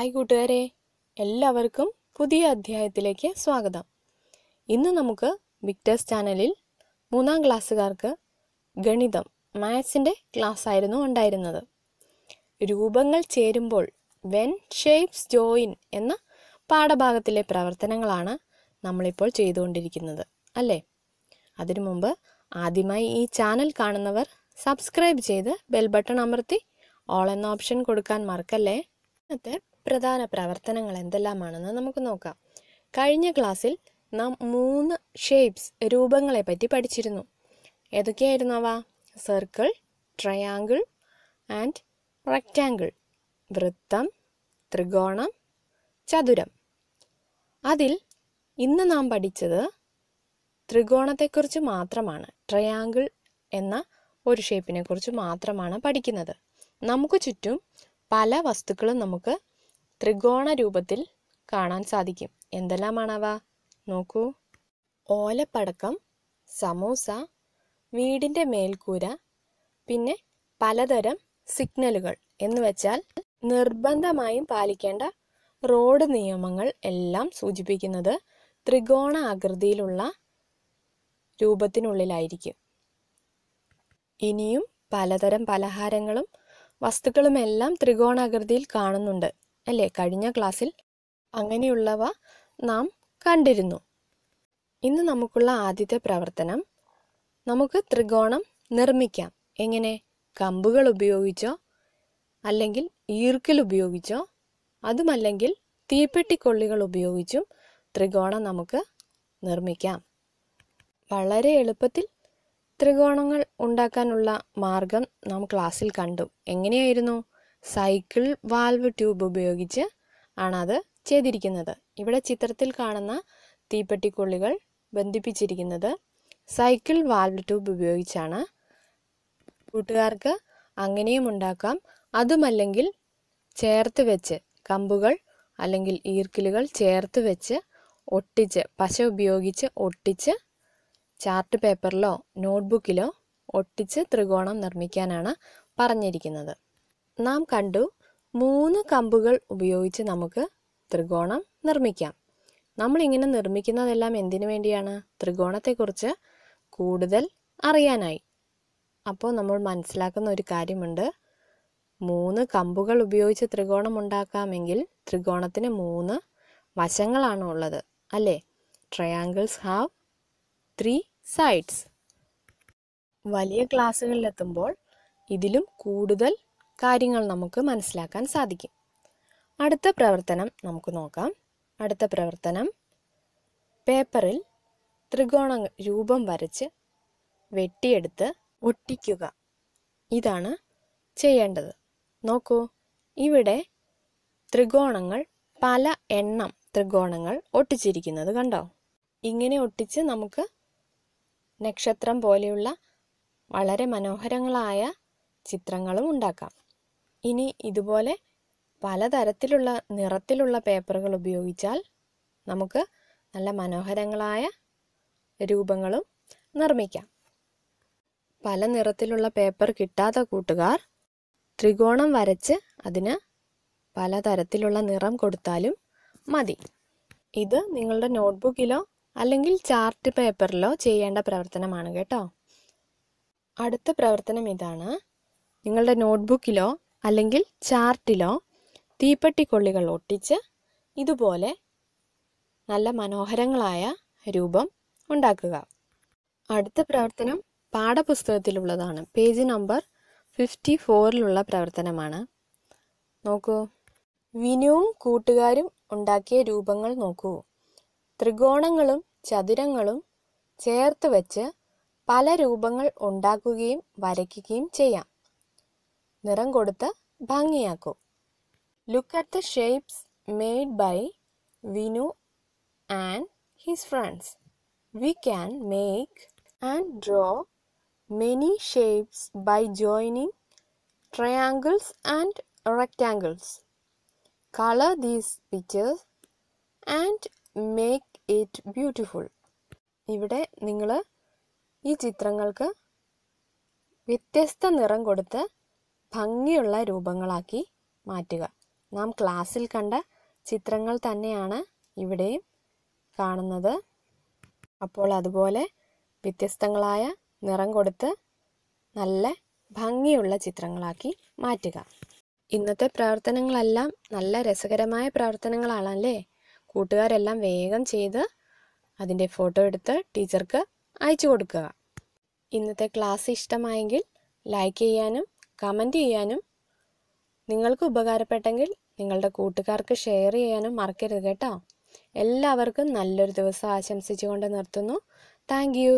Hi കൂട്ടുകാരെ, എല്ലാവർക്കും പുതിയ അധ്യായത്തിലേക്ക് സ്വാഗതം. ഇന്ന് നമുക്ക് വിക്ടേഴ്സ് ചാനലിൽ 3ാം ക്ലാസ്സുകാർക്ക് ഗണിതം മാത്സിൻ്റെ ക്ലാസ് ആയിരുന്നു ഉണ്ടായിരുന്നത്. രൂപങ്ങൾ ചേരുമ്പോൾ വെൻ ഷേപ്സ് ജോയിൻ എന്ന പാഠഭാഗത്തിലെ പ്രവർത്തനങ്ങളാണ് നമ്മളിപ്പോൾ ചെയ്തുകൊണ്ടിരിക്കുന്നത് അല്ലേ? അതിനു മുമ്പ് ആദ്യമായി ഈ ചാനൽ കാണുന്നവർ സബ്സ്ക്രൈബ് ചെയ്ത് ബെൽ ബട്ടൺ അമർത്തി ഓൾ എന്ന ഓപ്ഷൻ കൊടുക്കാൻ മറക്കല്ലേ. ഇന്നത്തെ പ്രധാന പ്രവർത്തനങ്ങൾ എന്തെല്ലാമാണെന്ന് നമുക്ക് നോക്കാം. കഴിഞ്ഞ ക്ലാസ്സിൽ നാം 3 ഷേപ്സ് രൂപങ്ങളെ പറ്റി പഠിച്ചിരുന്നു. ഏതൊക്കെയായിരുന്നു അവ? Circle, triangle and rectangle. വൃത്തം, ത്രികോണം, ചതുരം. അതിൽ ഇന്ന് നാം പഠിച്ചത് ത്രികോണത്തെക്കുറിച്ച് മാത്രമാണ്. ട്രയാങ്കിൾ എന്ന ഒരു ഷേപ്പിനെ കുറിച്ച് മാത്രമാണ് പഠിക്കുന്നത്. നമുക്ക് ചുറ്റും പല വസ്തുക്കളും നമുക്ക് ത്രികോണ രൂപത്തിൽ കാണാൻ സാധിക്കും. എന്തെല്ലാമാണവ? നോക്കൂ. ഓലപ്പടക്കം, സമൂസ, വീടിൻ്റെ മേൽക്കൂര, പിന്നെ പലതരം സിഗ്നലുകൾ എന്ന് വെച്ചാൽ നിർബന്ധമായും പാലിക്കേണ്ട റോഡ് നിയമങ്ങൾ എല്ലാം സൂചിപ്പിക്കുന്നത് ത്രികോണ ആകൃതിയിലുള്ള രൂപത്തിനുള്ളിലായിരിക്കും. ഇനിയും പലതരം പലഹാരങ്ങളും വസ്തുക്കളുമെല്ലാം ത്രികോണാകൃതിയിൽ കാണുന്നുണ്ട് അല്ലേ? കഴിഞ്ഞ ക്ലാസ്സിൽ അങ്ങനെയുള്ളവ നാം കണ്ടിരുന്നു. ഇന്ന് നമുക്കുള്ള ആദ്യത്തെ പ്രവർത്തനം, നമുക്ക് ത്രികോണം നിർമ്മിക്കാം. എങ്ങനെ? കമ്പുകൾ ഉപയോഗിച്ചോ, അല്ലെങ്കിൽ ഈർക്കിൽ ഉപയോഗിച്ചോ, അതുമല്ലെങ്കിൽ തീപ്പെട്ടിക്കൊള്ളികൾ ഉപയോഗിച്ചും ത്രികോണം നമുക്ക് നിർമ്മിക്കാം. വളരെ എളുപ്പത്തിൽ ത്രികോണങ്ങൾ ഉണ്ടാക്കാനുള്ള മാർഗം നാം ക്ലാസ്സിൽ കണ്ടു. എങ്ങനെയായിരുന്നു? സൈക്കിൾ വാൽവ് ട്യൂബ് ഉപയോഗിച്ച് ആണ് അത് ചെയ്തിരിക്കുന്നത്. ഇവിടെ ചിത്രത്തിൽ കാണുന്ന തീപ്പെട്ടിക്കൊള്ളികൾ ബന്ധിപ്പിച്ചിരിക്കുന്നത് സൈക്കിൾ വാൽവ് ട്യൂബ് ഉപയോഗിച്ചാണ്. കൂട്ടുകാർക്ക് അങ്ങനെയും ഉണ്ടാക്കാം. അതുമല്ലെങ്കിൽ ചേർത്ത് വെച്ച് കമ്പുകൾ അല്ലെങ്കിൽ ഈർക്കിലുകൾ ചേർത്ത് വെച്ച് ഒട്ടിച്ച്, പശ ഉപയോഗിച്ച് ഒട്ടിച്ച് ചാർട്ട് പേപ്പറിലോ നോട്ട്ബുക്കിലോ ഒട്ടിച്ച് ത്രികോണം നിർമ്മിക്കാനാണ് പറഞ്ഞിരിക്കുന്നത്. നാം കണ്ടു 3 കമ്പുകൾ ഉപയോഗിച്ച് നമുക്ക് ത്രികോണം നിർമ്മിക്കാം. നമ്മളിങ്ങനെ നിർമ്മിക്കുന്നതെല്ലാം എന്തിനു വേണ്ടിയാണ്? ത്രികോണത്തെക്കുറിച്ച് കൂടുതൽ അറിയാനായി. അപ്പോൾ നമ്മൾ മനസ്സിലാക്കുന്ന ഒരു കാര്യമുണ്ട്. 3 കമ്പുകൾ ഉപയോഗിച്ച് ത്രികോണം ഉണ്ടാക്കാമെങ്കിൽ ത്രികോണത്തിന് 3 വശങ്ങളാണ് ഉള്ളത് അല്ലേ? Triangles have 3 sides. വലിയ ക്ലാസ്സുകളിലെത്തുമ്പോൾ ഇതിലും കൂടുതൽ കാര്യങ്ങൾ നമുക്ക് മനസ്സിലാക്കാൻ സാധിക്കും. അടുത്ത പ്രവർത്തനം നമുക്ക് നോക്കാം. അടുത്ത പ്രവർത്തനം, പേപ്പറിൽ ത്രികോണ രൂപം വരച്ച് വെട്ടിയെടുത്ത് ഒട്ടിക്കുക. ഇതാണ് ചെയ്യേണ്ടത്. നോക്കൂ, ഇവിടെ ത്രികോണങ്ങൾ, പല എണ്ണം ത്രികോണങ്ങൾ ഒട്ടിച്ചിരിക്കുന്നത് കണ്ടോ? ഇങ്ങനെ ഒട്ടിച്ച് നമുക്ക് നക്ഷത്രം പോലെയുള്ള വളരെ മനോഹരങ്ങളായ ചിത്രങ്ങളും ഉണ്ടാക്കാം. ഇനി ഇതുപോലെ പലതരത്തിലുള്ള നിറത്തിലുള്ള പേപ്പറുകൾ ഉപയോഗിച്ചാൽ നമുക്ക് നല്ല മനോഹരങ്ങളായ രൂപങ്ങളും നിർമ്മിക്കാം. പല നിറത്തിലുള്ള പേപ്പർ കിട്ടാത്ത കൂട്ടുകാർ ത്രികോണം വരച്ച് അതിന് പലതരത്തിലുള്ള നിറം കൊടുത്താലും മതി. ഇത് നിങ്ങളുടെ നോട്ട്ബുക്കിലോ അല്ലെങ്കിൽ ചാർട്ട് പേപ്പറിലോ ചെയ്യേണ്ട പ്രവർത്തനമാണ് കേട്ടോ. അടുത്ത പ്രവർത്തനം ഇതാണ്. നിങ്ങളുടെ നോട്ട്ബുക്കിലോ അല്ലെങ്കിൽ ചാർട്ടിലോ തീപ്പെട്ടിക്കൊള്ളികൾ ഒട്ടിച്ച് ഇതുപോലെ നല്ല മനോഹരങ്ങളായ രൂപം ഉണ്ടാക്കുക. അടുത്ത പ്രവർത്തനം പാഠപുസ്തകത്തിലുള്ളതാണ്. പേജ് നമ്പർ 54 പ്രവർത്തനമാണ്. നോക്കൂ, വിനുവും കൂട്ടുകാരും ഉണ്ടാക്കിയ രൂപങ്ങൾ നോക്കൂ. ത്രികോണങ്ങളും ചതുരങ്ങളും ചേർത്ത് വെച്ച് പല രൂപങ്ങൾ ഉണ്ടാക്കുകയും വരയ്ക്കുകയും ചെയ്യാം. നിറം കൊടുത്ത് ഭംഗിയാക്കൂ. Look at the shapes made by Vinu and his friends. We can make and draw many shapes by joining triangles and rectangles. Color these pictures and make it beautiful. ഇവിടെ നിങ്ങൾ ഈ ചിത്രങ്ങൾക്ക് വ്യത്യസ്ത നിറം കൊടുത്ത് ഭംഗിയുള്ള രൂപങ്ങളാക്കി മാറ്റുക. നാം ക്ലാസ്സിൽ കണ്ട ചിത്രങ്ങൾ തന്നെയാണ് ഇവിടെയും കാണുന്നത്. അപ്പോൾ അതുപോലെ വ്യത്യസ്തങ്ങളായ നിറം കൊടുത്ത് നല്ല ഭംഗിയുള്ള ചിത്രങ്ങളാക്കി മാറ്റുക. ഇന്നത്തെ പ്രവർത്തനങ്ങളെല്ലാം നല്ല രസകരമായ പ്രവർത്തനങ്ങളാണല്ലേ? കൂട്ടുകാരെല്ലാം വേഗം ചെയ്ത് അതിൻ്റെ ഫോട്ടോ എടുത്ത് ടീച്ചർക്ക് അയച്ചു കൊടുക്കുക. ഇന്നത്തെ ക്ലാസ് ഇഷ്ടമായെങ്കിൽ ലൈക്ക് ചെയ്യാനും കമൻറ്റ് ചെയ്യാനും, നിങ്ങൾക്ക് ഉപകാരപ്പെട്ടെങ്കിൽ നിങ്ങളുടെ കൂട്ടുകാർക്ക് ഷെയർ ചെയ്യാനും മറക്കരുത് കേട്ടോ. എല്ലാവർക്കും നല്ലൊരു ദിവസം ആശംസിച്ചുകൊണ്ട് നിർത്തുന്നു. Thank you.